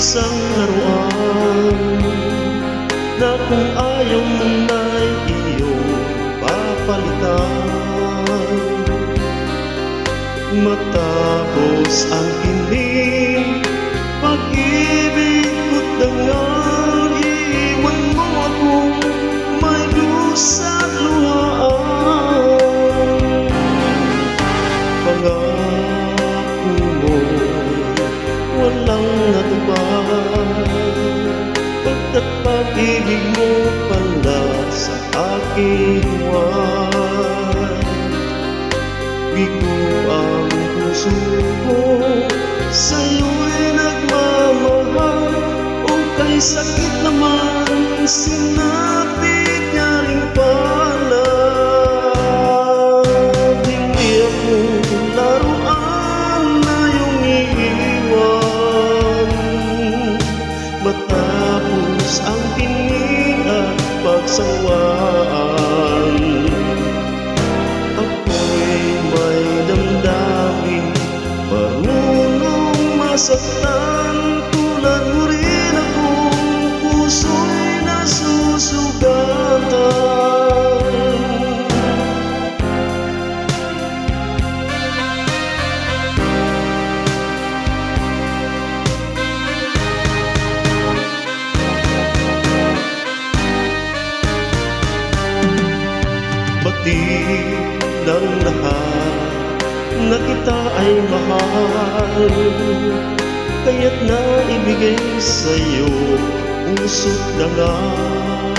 isang laruan na kung ayaw mo na'y iyong papalitan. Matapos ang kining pag-ibig ko't dangal, iwan mo akong may dusa't luhaan. Pangako mo'y walang natupad, pagkat pag-ibig mo pala sa aking huwad. Bigo ang puso ko, sa'yo'y nagmamahal, o kay sakit naman sinapit niya rin pala. Hindi ako laruan na iyong iiwan, matapos ang pining at pagsawaan. Ako'y may damdamin, marunong masaktan, tulad mo rin akong puso'y nasusugatan. Batid ng lahat na kita ay mahal, kaya't naibigay sa'yo puso't dangal.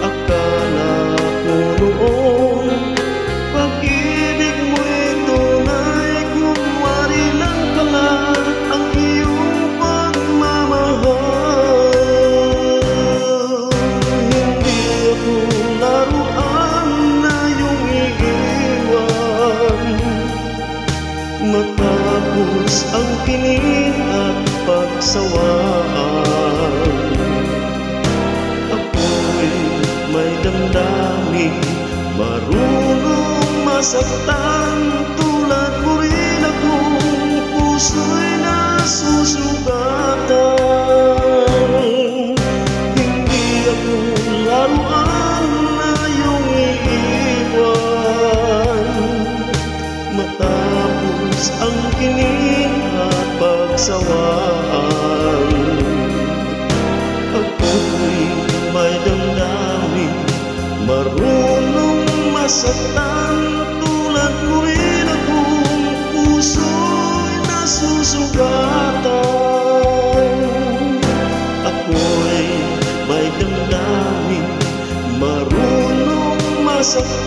Akala ko noon pag-ibig mo'y tunay, kunwari lang pala ang iyong pagmamahal. Hindi ako laruan na iyong iiwan, matapos ang pining at pagsawaan. Ako'y may damdamin, marunong masaktan, tulad mo rin akong puso'y nasusugatan. Hindi ako laruan na iyong iiwan, matapos ang kining at pagsawaan. Ako'y may damdamin, marunong masaktan, tulad mo rin akong puso'y nasusugatan. Ako'y may damdamin, marunong masaktan,